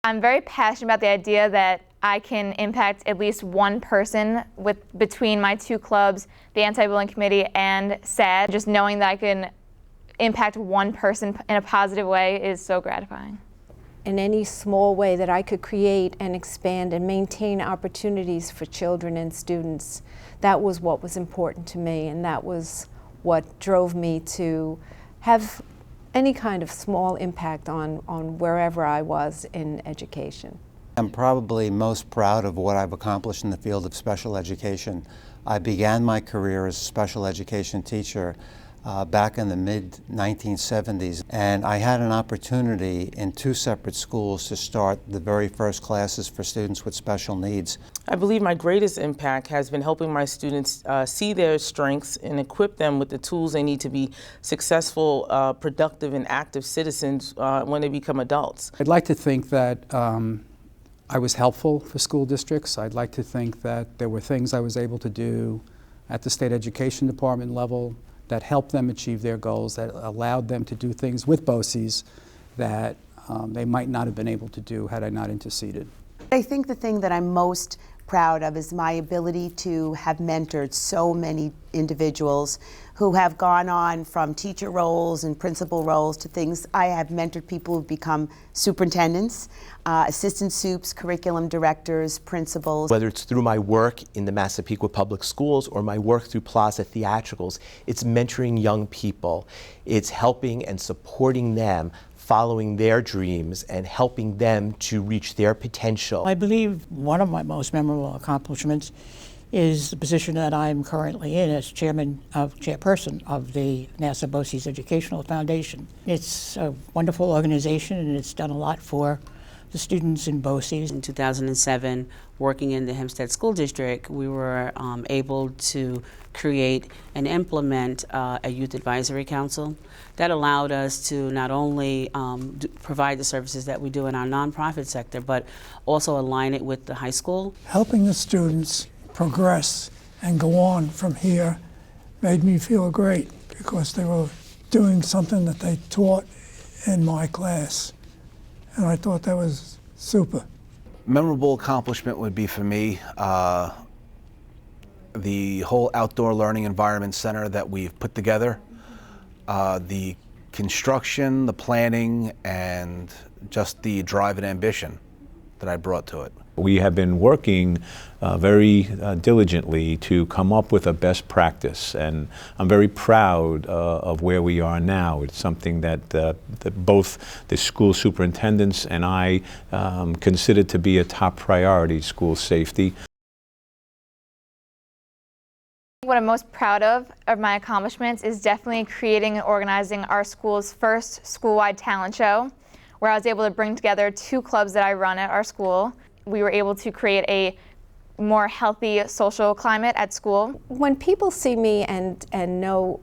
I'm very passionate about the idea that I can impact at least one person between my two clubs, the Anti-Bullying Committee and SAD. Just knowing that I can impact one person in a positive way is so gratifying. In any small way that I could create and expand and maintain opportunities for children and students, that was what was important to me, and that was what drove me to have any kind of small impact on wherever I was in education. I'm probably most proud of what I've accomplished in the field of special education. I began my career as a special education teacher back in the mid-1970s, and I had an opportunity in two separate schools to start the very first classes for students with special needs. I believe my greatest impact has been helping my students see their strengths and equip them with the tools they need to be successful, productive, and active citizens when they become adults. I'd like to think that I was helpful for school districts. I'd like to think that there were things I was able to do at the state education department level that helped them achieve their goals, that allowed them to do things with BOCES that they might not have been able to do had I not interceded. I think the thing that I'm most proud of is my ability to have mentored so many individuals who have gone on from teacher roles and principal roles to things. I have mentored people who've become superintendents, assistant supes, curriculum directors, principals. Whether it's through my work in the Massapequa Public Schools or my work through Plaza Theatricals, it's mentoring young people. It's helping and supporting them, following their dreams and helping them to reach their potential. I believe one of my most memorable accomplishments is the position that I'm currently in as chairperson of the NASA BOCES Educational Foundation. It's a wonderful organization, and it's done a lot for the students in BOCES. In 2007, working in the Hempstead School District, we were able to create and implement a youth advisory council that allowed us to not only provide the services that we do in our nonprofit sector, but also align it with the high school. Helping the students progress and go on from here made me feel great because they were doing something that they taught in my class, and I thought that was super. Memorable accomplishment would be for me the whole outdoor learning environment center that we've put together, the construction, the planning, and just the drive and ambition that I brought to it. We have been working very diligently to come up with a best practice, and I'm very proud of where we are now. It's something that both the school superintendents and I consider to be a top priority: school safety. What I'm most proud of my accomplishments is definitely creating and organizing our school's first school-wide talent show, where I was able to bring together two clubs that I run at our school. We were able to create a more healthy social climate at school. When people see me and know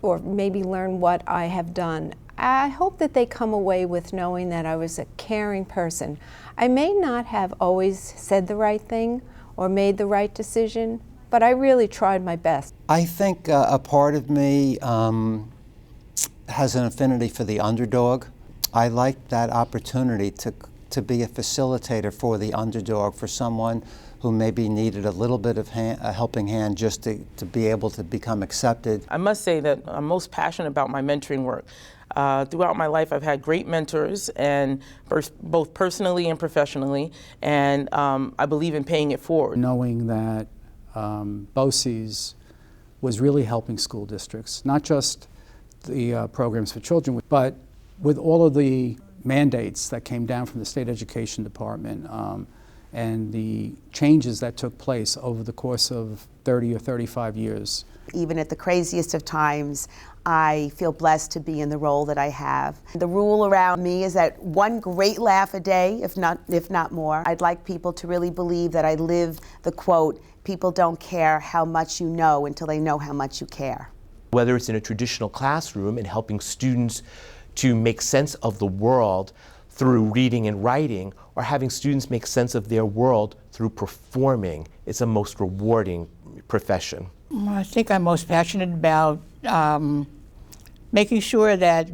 or maybe learn what I have done, I hope that they come away with knowing that I was a caring person. I may not have always said the right thing or made the right decision, but I really tried my best. I think a part of me has an affinity for the underdog. I like that opportunity to be a facilitator for the underdog, for someone who maybe needed a little bit of a helping hand just to be able to become accepted. I must say that I'm most passionate about my mentoring work. Throughout my life, I've had great mentors, and both personally and professionally, and I believe in paying it forward. Knowing that BOCES was really helping school districts, not just the programs for children, but with all of the mandates that came down from the state education department and the changes that took place over the course of 30 or 35 years. Even at the craziest of times, I feel blessed to be in the role that I have. The rule around me is that one great laugh a day, if not more. I'd like people to really believe that I live the quote, "People don't care how much you know until they know how much you care." Whether it's in a traditional classroom and helping students to make sense of the world through reading and writing, or having students make sense of their world through performing, it's a most rewarding profession. I think I'm most passionate about making sure that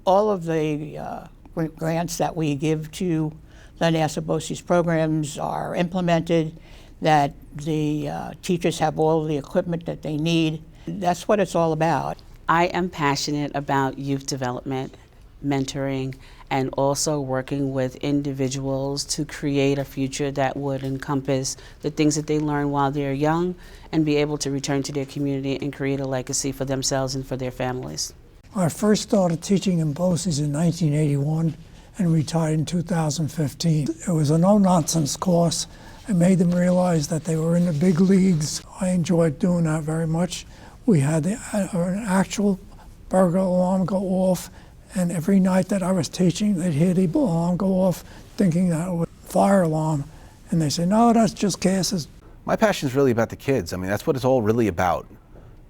all of the grants that we give to the NASA BOCES programs are implemented, that the teachers have all the equipment that they need. That's what it's all about. I am passionate about youth development, mentoring, and also working with individuals to create a future that would encompass the things that they learn while they're young and be able to return to their community and create a legacy for themselves and for their families. I first started teaching in BOCES in 1981 and retired in 2015. It was a no-nonsense course. I made them realize that they were in the big leagues. I enjoyed doing that very much. We had an actual burglar alarm go off, and every night that I was teaching, they'd hear the alarm go off, thinking that it was a fire alarm. And they say, no, that's just gases. My passion is really about the kids. I mean, that's what it's all really about.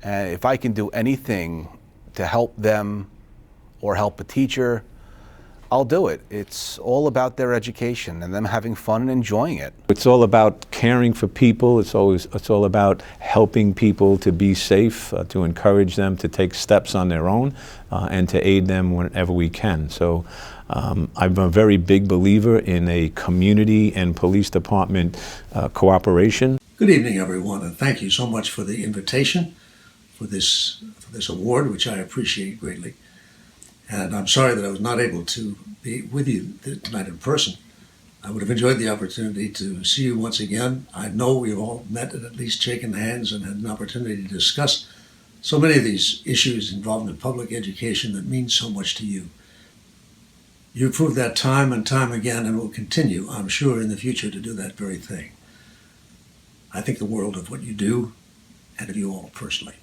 And if I can do anything to help them or help a teacher, I'll do it. It's all about their education and them having fun and enjoying it. It's all about caring for people. It's all about helping people to be safe, to encourage them to take steps on their own, and to aid them whenever we can. So I'm a very big believer in a community and police department cooperation. Good evening, everyone, and thank you so much for the invitation for this award, which I appreciate greatly. And I'm sorry that I was not able to be with you tonight in person. I would have enjoyed the opportunity to see you once again. I know we've all met and at least shaken hands and had an opportunity to discuss so many of these issues involved in public education that mean so much to you. You've proved that time and time again and will continue, I'm sure, in the future to do that very thing. I think the world of what you do and of you all personally.